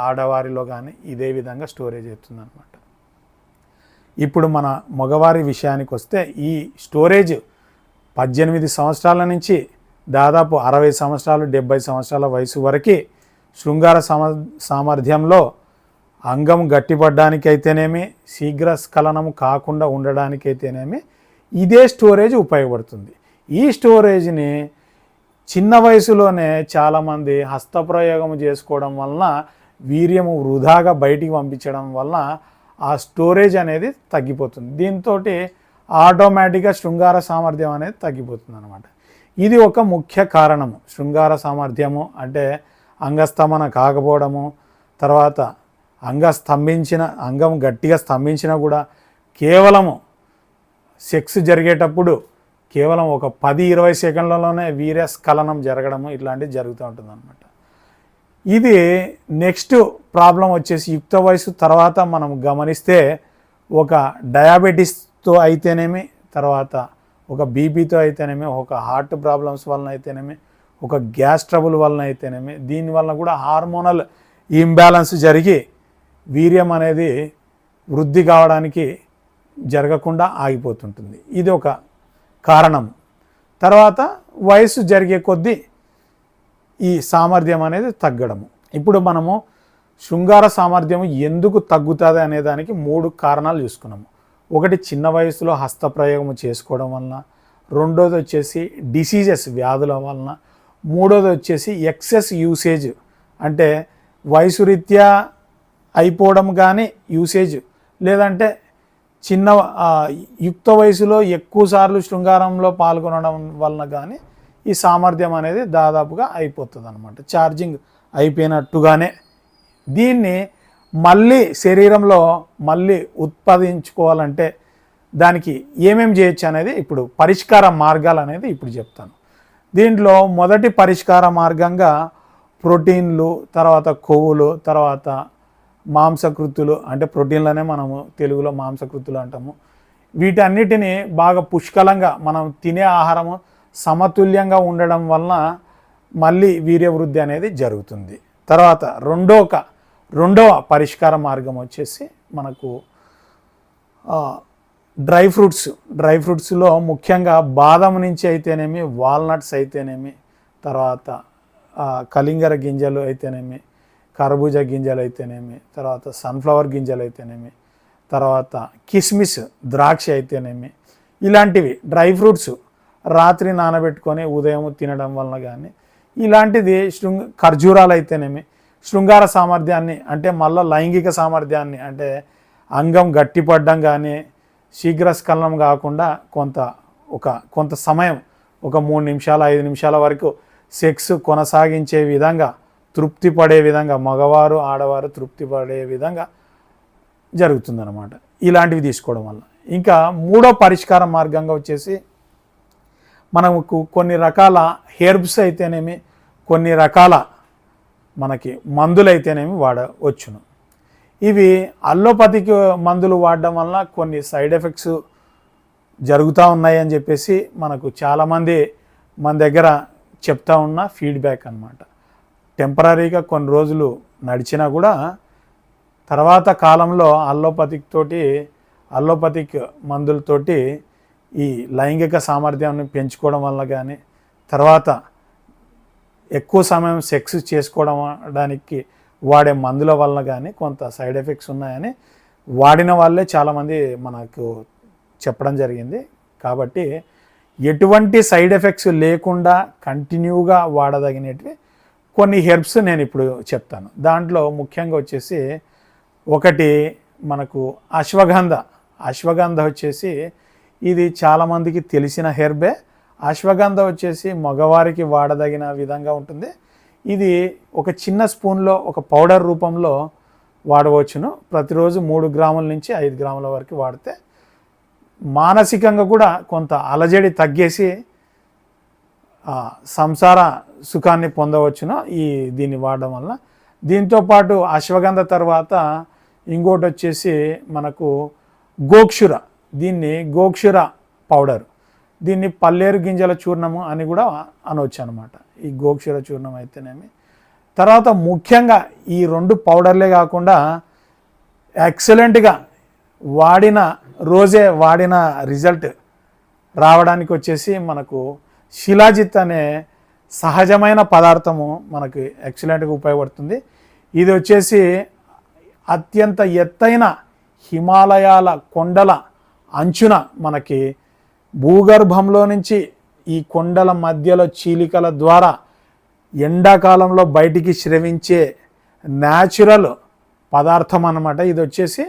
ఆడవారిలో కానీ ఇదే విధంగా స్టోరేజ్ అవుతుందన్నమాట. ఇప్పుడు మన మగవారి విషయానికి వస్తే ఈ స్టోరేజ్ 18 సంవత్సరాల నుంచి దాదాపు 60 సంవత్సరాలు 70 సంవత్సరాల వయసు వరకు శృంగార సామర్థ్యంలో అంగం గట్టిపడడానికైతేనేమి, శీఘ్రస్ఖలనం కాకుండా ఉండడానికైతేనేమి ఇదే స్టోరేజ్ ఉపయోగపడుతుంది. ఈ స్టోరేజ్ని చిన్న వయసులోనే చాలామంది హస్తప్రయోగం చేసుకోవడం వలన వీర్యము వృధాగా బయటికి పంపించడం వలన ఆ స్టోరేజ్ అనేది తగ్గిపోతుంది. దీంతో ఆటోమేటిక్గా శృంగార సామర్థ్యం అనేది తగ్గిపోతుంది అన్నమాట. ఇది ఒక ముఖ్య కారణము. శృంగార సామర్థ్యము అంటే అంగస్తంభన కాకపోవడము, తర్వాత అంగం గట్టిగా స్తంభించినా కూడా కేవలము సెక్స్ జరిగేటప్పుడు కేవలం ఒక 10-20 సెకండ్లలోనే వీర్యస్ఖలనం జరగడము ఇట్లాంటివి జరుగుతూ ఉంటుంది అన్నమాట. ఇది నెక్స్ట్ ప్రాబ్లం వచ్చేసి యుక్త వయసు తర్వాత మనం గమనిస్తే ఒక డయాబెటీస్తో అయితేనేమి, తర్వాత ఒక బీపీతో అయితేనేమి, ఒక హార్ట్ ప్రాబ్లమ్స్ వలన అయితేనేమి, ఒక గ్యాస్ ట్రబుల్ వలన అయితేనేమి, దీనివల్ల కూడా హార్మోనల్ ఇంబ్యాలెన్స్ జరిగి వీర్యం అనేది వృద్ధి కావడానికి జరగకుండా ఆగిపోతుంటుంది. ఇది ఒక కారణం. తర్వాత వయసు జరిగే కొద్దీ ఈ సామర్థ్యం అనేది తగ్గడము. ఇప్పుడు మనము శృంగార సామర్థ్యం ఎందుకు తగ్గుతుంది అనే దానికి 3 కారణాలు చూసుకున్నాము. ఒకటి చిన్న వయసులో హస్తప్రయోగం చేసుకోవడం వలన, రెండోది వచ్చేసి డిసీజెస్ వ్యాధుల వలన, మూడోది వచ్చేసి ఎక్సెస్ యూసేజ్ అంటే వయసు రీత్యా అయిపోవడం కానీ యూసేజ్, లేదంటే చిన్న యుక్త వయసులో ఎక్కువసార్లు శృంగారంలో పాల్గొనడం వలన కానీ ఈ సామర్థ్యం అనేది దాదాపుగా అయిపోతుంది అన్నమాట. ఛార్జింగ్ అయిపోయినట్టుగానే దీన్ని మళ్ళీ శరీరంలో మళ్ళీ ఉత్పాదించుకోవాలంటే దానికి ఏమేమి చేయొచ్చు అనేది ఇప్పుడు పరిష్కార మార్గాలు అనేది ఇప్పుడు చెప్తాను. దీంట్లో మొదటి పరిష్కార మార్గంగా ప్రోటీన్లు, తర్వాత కొవ్వులు, తర్వాత మాంసకృతులు అంటే ప్రోటీన్లనే మనము తెలుగులో మాంసకృతులు అంటాము. వీటన్నిటిని బాగా పుష్కలంగా మనం తినే ఆహారము సమతుల్యంగా ఉండడం వలన మళ్ళీ వీర్యవృద్ధి అనేది జరుగుతుంది. తర్వాత రెండవ పరిష్కార మార్గం వచ్చేసి మనకు డ్రై ఫ్రూట్స్లో ముఖ్యంగా బాదం నుంచి అయితేనేమి, వాల్నట్స్ అయితేనేమి, తర్వాత కలింగర గింజలు అయితేనేమి, కర్బూజా గింజలు అయితేనేమి, తర్వాత సన్ఫ్లవర్ గింజలు అయితేనేమి, తర్వాత కిస్మిస్ ద్రాక్ష అయితేనేమి, ఇలాంటివి డ్రై ఫ్రూట్స్ రాత్రి నానబెట్టుకొని ఉదయం తినడం వలన కానీ, ఇలాంటిది ఖర్జూరాలు అయితేనేమి శృంగార సామర్థ్యాన్ని అంటే మళ్ళీ లైంగిక సామర్థ్యాన్ని అంటే అంగం గట్టిపడడం కానీ శీఘ్రస్ఖలనం కాకుండా కొంత సమయం ఒక 3 నిమిషాలు 5 నిమిషాల వరకు సెక్స్ కొనసాగించే విధంగా, తృప్తి పడే విధంగా, మగవారు ఆడవారు తృప్తి పడే విధంగా జరుగుతుందన్నమాట ఇలాంటివి తీసుకోవడం వల్ల. ఇంకా మూడో పరిష్కార మార్గంగా వచ్చేసి మనకు కొన్ని రకాల హెర్బ్స్ అయితేనేమి, కొన్ని రకాల మనకి మందులు అయితేనేమి వాడవచ్చును. ఇవి అల్లోపతిక్ మందులు వాడడం వల్ల కొన్ని సైడ్ ఎఫెక్ట్స్ జరుగుతూ ఉన్నాయి అని చెప్పేసి మనకు చాలామంది మన దగ్గర చెప్తా ఉన్న ఫీడ్బ్యాక్ అన్నమాట. టెంపరీగా కొన్ని రోజులు నడిచినా కూడా తర్వాత కాలంలో అల్లోపతిక్ మందులతోటి ఈ లైంగిక సామర్థ్యాన్ని పెంచుకోవడం వల్ల కానీ, తర్వాత ఎక్కువ సమయం సెక్స్ చేసుకోవడానికి వాడే మందుల వల్ల కానీ కొంత సైడ్ ఎఫెక్ట్స్ ఉన్నాయని వాడిన వాళ్ళే చాలామంది మనకు చెప్పడం జరిగింది. కాబట్టి ఎటువంటి సైడ్ ఎఫెక్ట్స్ లేకుండా కంటిన్యూగా వాడదగినవి కొన్ని హెర్బ్స్ నేను ఇప్పుడు చెప్తాను. దాంట్లో ముఖ్యంగా వచ్చేసి ఒకటి మనకు అశ్వగంధ వచ్చేసి ఇది చాలామందికి తెలిసిన హెర్బే. అశ్వగంధ వచ్చేసి మగవారికి వాడదగిన విధంగా ఉంటుంది. ఇది ఒక చిన్న స్పూన్లో ఒక పౌడర్ రూపంలో వాడవచ్చును. ప్రతిరోజు 3 గ్రాముల నుంచి 5 గ్రాముల వరకు వాడితే మానసికంగా కూడా కొంత అలజడి తగ్గేసి సంసార సుఖాన్ని పొందవచ్చును దీన్ని వాడడం వల్ల. దీంతోపాటు అశ్వగంధ తర్వాత ఇంకోటి వచ్చేసి మనకు గోక్షుర, గోక్షుర పౌడర్, దీన్ని పల్లేరు గింజల చూర్ణము అని కూడా అనవచ్చు అనమాట. ఈ గోక్షుర చూర్ణం అయితేనేమి తర్వాత ముఖ్యంగా ఈ 2 పౌడర్లే కాకుండా ఎక్సలెంట్గా రోజే వాడిన రిజల్ట్ రావడానికి వచ్చేసి మనకు శిలాజిత్ అనే సహజమైన పదార్థము మనకు ఎక్సలెంట్గా ఉపయోగపడుతుంది. ఇది వచ్చేసి అత్యంత ఎత్తైన హిమాలయాల కొండల అంచున మనకి భూగర్భంలో నుంచి ఈ కొండల మధ్యలో చీలికల ద్వారా ఎండాకాలంలో బయటికి స్రవించే న్యాచురల్ పదార్థం అన్నమాట. ఇది వచ్చేసి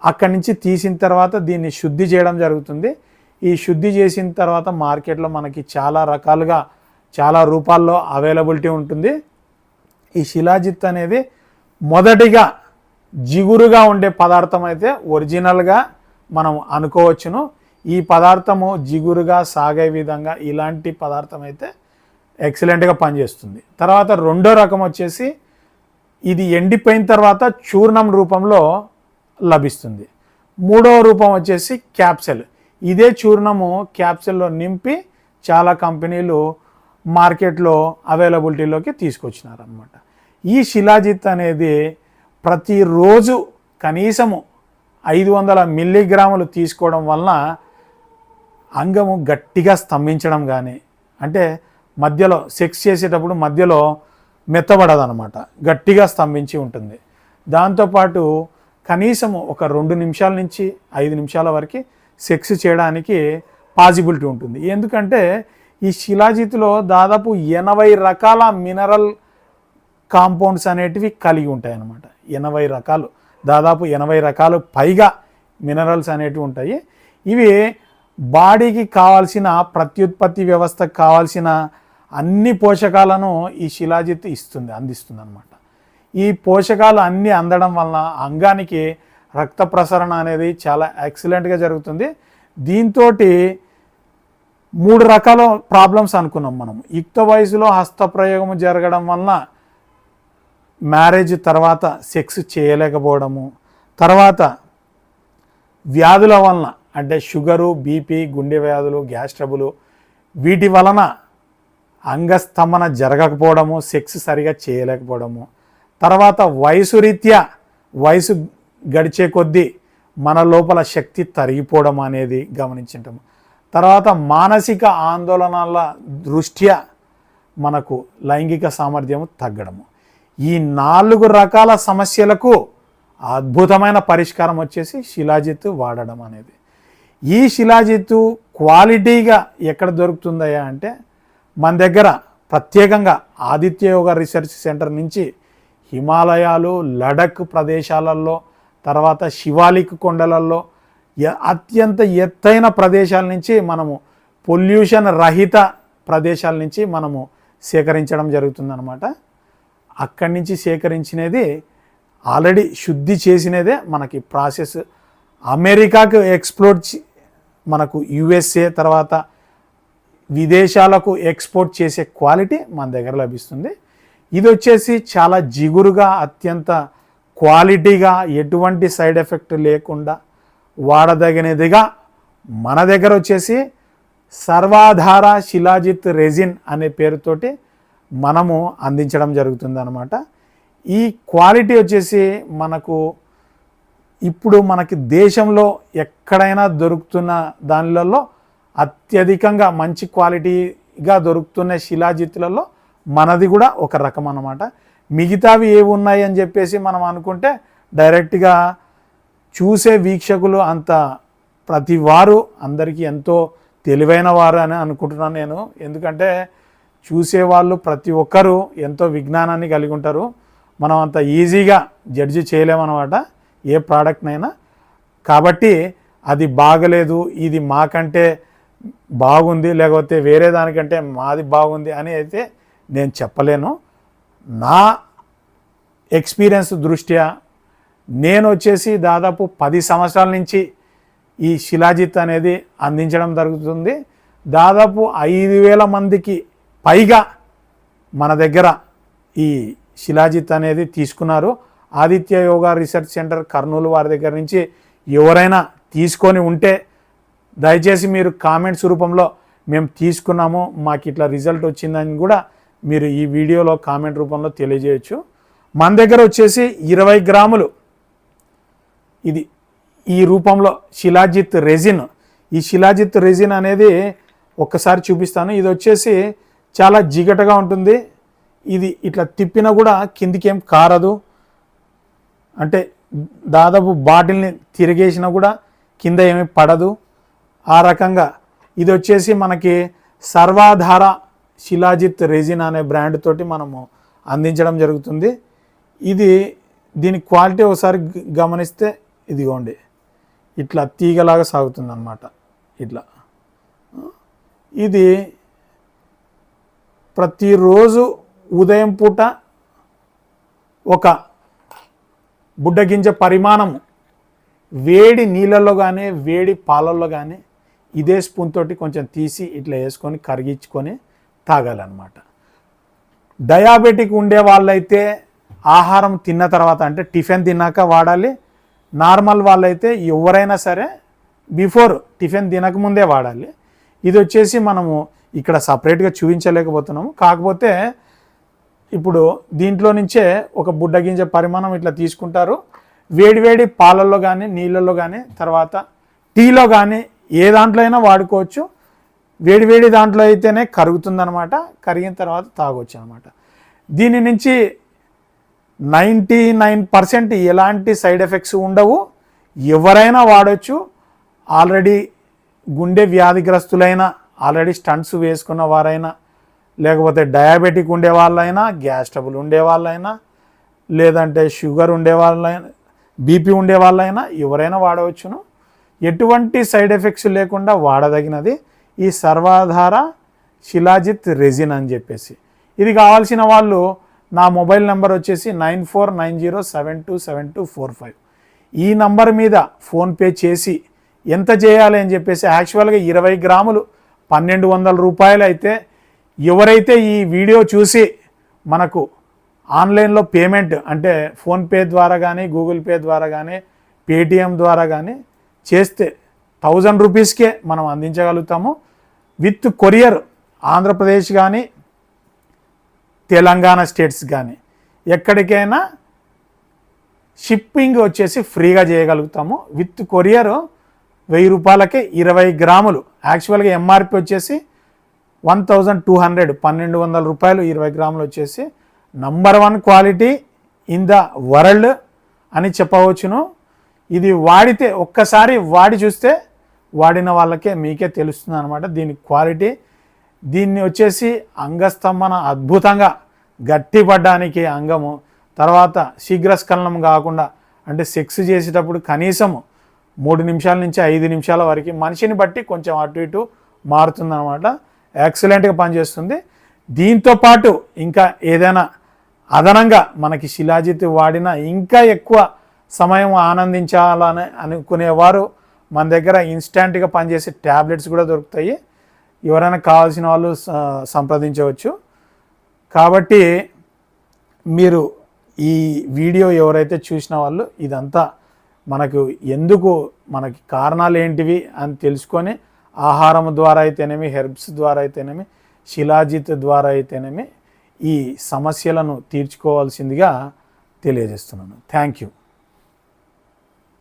అక్కడి నుంచి తీసిన తర్వాత దీన్ని శుద్ధి చేయడం జరుగుతుంది. ఈ శుద్ధి చేసిన తర్వాత మార్కెట్లో మనకి చాలా రకాలుగా చాలా రూపాల్లో అవైలబిలిటీ ఉంటుంది. ఈ శిలాజిత్ అనేది మొదటిగా జిగురుగా ఉండే పదార్థం అయితే ఒరిజినల్గా మనం అనుకోవచ్చును. ఈ పదార్థము జిగురుగా సాగే విధంగా ఇలాంటి పదార్థం అయితే ఎక్సలెంట్గా పనిచేస్తుంది. తర్వాత రెండో రకం వచ్చేసి ఇది ఎండిపోయిన తర్వాత చూర్ణం రూపంలో లభిస్తుంది. మూడవ రూపం వచ్చేసి క్యాప్సెల్. ఇదే చూర్ణము క్యాప్సెల్లో నింపి చాలా కంపెనీలు మార్కెట్లో అవైలబిలిటీలోకి తీసుకొచ్చినారనమాట. ఈ శిలాజిత్ అనేది ప్రతిరోజు కనీసము 500 మిల్లీగ్రాములు తీసుకోవడం వలన అంగము గట్టిగా స్తంభించడం కానీ, అంటే మధ్యలో సెక్స్ చేసేటప్పుడు మధ్యలో మెత్తబడదనమాట, గట్టిగా స్తంభించి ఉంటుంది. దాంతోపాటు కనీసము ఒక 2 నిమిషాల నుంచి 5 నిమిషాల వరకు సెక్స్ చేయడానికి పాసిబిలిటీ ఉంటుంది. ఎందుకంటే ఈ శిలాజిత్లో దాదాపు 80 రకాల మినరల్ కాంపౌండ్స్ అనేటివి కలిగి ఉంటాయి అన్నమాట. 80 రకాలు, దాదాపు 80 రకాలు పైగా మినరల్స్ అనేటివి ఉంటాయి. ఇవి బాడీకి కావాల్సిన ప్రత్యుత్పత్తి వ్యవస్థకు కావాల్సిన అన్ని పోషకాలను ఈ శిలాజిత్ అందిస్తుంది అన్నమాట. ఈ పోషకాలు అన్నీ అందడం వలన అంగానికి రక్త ప్రసరణ అనేది చాలా ఎక్సలెంట్గా జరుగుతుంది. దీంతో 3 రకాల ప్రాబ్లమ్స్ అనుకున్నాం మనం. యుక్త వయసులో హస్తప్రయోగము జరగడం వలన మ్యారేజ్ తర్వాత సెక్స్ చేయలేకపోవడము, తర్వాత వ్యాధుల వలన అంటే షుగరు, బీపీ, గుండె వ్యాధులు, గ్యాస్ ట్రబుల్, వీటి వలన అంగస్తంభన జరగకపోవడము, సెక్స్ సరిగా చేయలేకపోవడము, తర్వాత వయసు రీత్యా వయసు గడిచే కొద్దీ మన లోపల శక్తి తరిగిపోవడం అనేది గమనించుంటాము. తర్వాత మానసిక ఆందోళనల దృష్ట్యా మనకు లైంగిక సామర్థ్యము తగ్గడము. ఈ 4 రకాల సమస్యలకు అద్భుతమైన పరిష్కారం వచ్చేసి శిలాజిత్ వాడడం అనేది. ఈ శిలాజిత్తు క్వాలిటీగా ఎక్కడ దొరుకుతుందయ్యా అంటే మన దగ్గర ప్రత్యేకంగా ఆదిత్య యోగా రీసెర్చ్ సెంటర్ నుంచి హిమాలయాలు, లడఖ్ ప్రదేశాలలో, తర్వాత శివాలిక్ కొండలలో అత్యంత ఎత్తైన ప్రదేశాల నుంచి మనము పొల్యూషన్ రహిత ప్రదేశాల నుంచి మనము సేకరించడం జరుగుతుందన్నమాట. అక్కడి నుంచి సేకరించినది ఆల్రెడీ శుద్ధి చేసినదే మనకి ప్రాసెస్ అమెరికాకు ఎక్స్పోర్ట్, మనకు యుఎస్ఏ తర్వాత విదేశాలకు ఎక్స్పోర్ట్ చేసే క్వాలిటీ మన దగ్గర లభిస్తుంది. ఇది వచ్చేసి చాలా జిగురుగా అత్యంత క్వాలిటీగా ఎటువంటి సైడ్ ఎఫెక్ట్ లేకుండా వాడదగినదిగా మన దగ్గర వచ్చేసి సర్వాధార శిలాజిత్ రెజిన్ అనే పేరుతోటి మనము అందించడం జరుగుతుంది అన్నమాట. ఈ క్వాలిటీ వచ్చేసి ఇప్పుడు మనకి దేశంలో ఎక్కడైనా దొరుకుతున్న దానిలలో అత్యధికంగా మంచి క్వాలిటీగా దొరుకుతున్న శిలాజిత్తులలో మనది కూడా ఒక రకం అన్నమాట. మిగతావి ఏవి ఉన్నాయి అని చెప్పేసి మనం అనుకుంటే డైరెక్ట్గా చూసే వీక్షకులు అంత ప్రతి వారు అందరికీ ఎంతో తెలివైన వారు అని అనుకుంటున్నాను నేను. ఎందుకంటే చూసేవాళ్ళు ప్రతి ఒక్కరూ ఎంతో విజ్ఞానాన్ని కలిగి ఉంటారు. మనం అంత ఈజీగా జడ్జి చేయలేమన్నమాట ఏ ప్రోడక్ట్నైనా. కాబట్టి అది బాగలేదు, ఇది మాకంటే బాగుంది, లేకపోతే వేరే దానికంటే మాది బాగుంది అని అయితే నేను చెప్పలేను. నా ఎక్స్పీరియన్స్ దృష్ట్యా నేను వచ్చేసి దాదాపు 10 సంవత్సరాల నుంచి ఈ శిలాజిత్ అనేది అందించడం జరుగుతుంది. దాదాపు 5,000 మందికి పైగా మన దగ్గర ఈ శిలాజిత్ అనేది తీసుకున్నారు. ఆదిత్య యోగా రీసెర్చ్ సెంటర్ కర్నూలు వారి దగ్గర నుంచి ఎవరైనా తీసుకొని ఉంటే దయచేసి మీరు కామెంట్స్ రూపంలో మేము తీసుకున్నాము, మాకు ఇట్లా రిజల్ట్ వచ్చిందని కూడా మీరు ఈ వీడియోలో కామెంట్ రూపంలో తెలియజేయచ్చు. మన దగ్గర వచ్చేసి 20 గ్రాములు ఇది ఈ రూపంలో శిలాజిత్ రెజిన్. ఈ శిలాజిత్ రెజిన్ అనేది ఒక్కసారి చూపిస్తాను. ఇది వచ్చేసి చాలా జిగటగా ఉంటుంది. ఇది ఇట్లా తిప్పినా కూడా కిందికి ఏం కారదు. అంటే దాదాపు బాటిల్ని తిరిగేసినా కూడా కింద ఏమీ పడదు. ఆ రకంగా ఇది వచ్చేసి మనకి సర్వాధార శిలాజిత్ రెజిన్ అనే బ్రాండ్ తోటి మనము అందించడం జరుగుతుంది. దీని క్వాలిటీ ఒకసారి గమనిస్తే ఇదిగోండి ఇట్లా తీగలాగా సాగుతుంది అన్నమాట. ఇట్లా ఇది ప్రతిరోజు ఉదయం పూట ఒక బుడ్డగింజ పరిమాణము వేడి నీళ్ళల్లో కానీ వేడి పాలల్లో కానీ ఇదే స్పూన్ తోటి కొంచెం తీసి ఇట్లా వేసుకొని కరిగించుకొని తాగాలన్నమాట. డయాబెటిక్ ఉండే వాళ్ళైతే ఆహారం తిన్న తర్వాత అంటే టిఫిన్ తిన్నాక వాడాలి. నార్మల్ వాళ్ళైతే ఎవరైనా సరే బిఫోర్ టిఫిన్ తినకముందే వాడాలి. ఇది వచ్చేసి మనము ఇక్కడ సపరేట్గా చూపించలేకపోతున్నాము. కాకపోతే ఇప్పుడు దీంట్లో నుంచే ఒక బుడ్డగింజ పరిమాణం ఇట్లా తీసుకుంటారు. వేడివేడి పాలల్లో కానీ నీళ్ళల్లో కానీ తర్వాత టీలో కానీ ఏ దాంట్లో అయినా వాడుకోవచ్చు. వేడివేడి దాంట్లో అయితేనే కరుగుతుందనమాట. కరిగిన తర్వాత తాగొచ్చు అనమాట. దీని నుంచి 99% ఎలాంటి సైడ్ ఎఫెక్ట్స్ ఉండవు. ఎవరైనా వాడచ్చు. ఆల్రెడీ గుండె వ్యాధిగ్రస్తులైనా, ఆల్రెడీ స్టంట్స్ వేసుకున్న వారైనా, లేకపోతే డయాబెటిక్ ఉండే వాళ్ళైనా, గ్యాస్ ట్రబుల్ ఉండే వాళ్ళైనా, లేదంటే షుగర్ ఉండే వాళ్ళైనా, బీపీ ఉండే వాళ్ళైనా ఎవరైనా వాడవచ్చును. ఎటువంటి సైడ్ ఎఫెక్ట్స్ లేకుండా వాడదగినది ఈ సర్వాధార శిలాజిత్ రెజిన్ అని చెప్పేసి. ఇది కావాల్సిన వాళ్ళు నా మొబైల్ నెంబర్ వచ్చేసి 9490727245. ఈ నంబర్ మీద ఫోన్పే చేసి ఎంత చేయాలి అని చెప్పేసి యాక్చువల్గా 20 గ్రాములు 1200 రూపాయలు అయితే ఎవరైతే ఈ వీడియో చూసి మనకు ఆన్లైన్లో పేమెంట్ అంటే ఫోన్పే ద్వారా కానీ గూగుల్ పే ద్వారా కానీ పేటిఎం ద్వారా కానీ చేస్తే 1000 రూపీస్కే మనం అందించగలుగుతాము. విత్ కొరియర్ ఆంధ్రప్రదేశ్ కానీ తెలంగాణ స్టేట్స్ కానీ ఎక్కడికైనా షిప్పింగ్ వచ్చేసి ఫ్రీగా చేయగలుగుతాము. విత్ కొరియర్ 1000 రూపాయలకే 20 గ్రాములు. యాక్చువల్గా ఎంఆర్పి వచ్చేసి 1200 1200 రూపాయలు 20 గ్రాములు వచ్చేసి number 1 quality in the world అని చెప్పవచ్చును. ఇది వాడితే ఒక్కసారి వాడి చూస్తే వాడిన వాళ్ళకే మీకే తెలుస్తుంది అనమాట దీని క్వాలిటీ. దీన్ని వచ్చేసి అంగస్తంభన అద్భుతంగా గట్టిపడ్డానికి అంగము, తర్వాత శీఘ్రస్ఖలనం కాకుండా అంటే సెక్స్ చేసేటప్పుడు కనీసము 3 నిమిషాల నుంచి 5 నిమిషాల వరకు మనిషిని బట్టి కొంచెం అటు ఇటు మారుతుందన్నమాట. ఎక్సలెంట్గా పనిచేస్తుంది. దీంతో పాటు ఇంకా ఏదైనా అదనంగా మనకి శిలాజిత్ వాడినా ఇంకా ఎక్కువ సమయం ఆనందించాలని అనుకునేవారు మన దగ్గర ఇన్స్టాంట్గా పనిచేసే ట్యాబ్లెట్స్ కూడా దొరుకుతాయి. ఎవరైనా కావాల్సిన వాళ్ళు సంప్రదించవచ్చు. కాబట్టి మీరు ఈ వీడియో ఎవరైతే చూసిన వాళ్ళు ఇదంతా మనకు ఎందుకు మనకి కారణాలు ఏంటివి అని తెలుసుకొని ఆహారం ద్వారా అయితేనేమి, హెర్బ్స్ ద్వారా అయితేనేమి, శిలాజిత్ ద్వారా అయితేనేమి ఈ సమస్యలను తీర్చుకోవాల్సిందిగా తెలియజేస్తున్నాను. Thank you.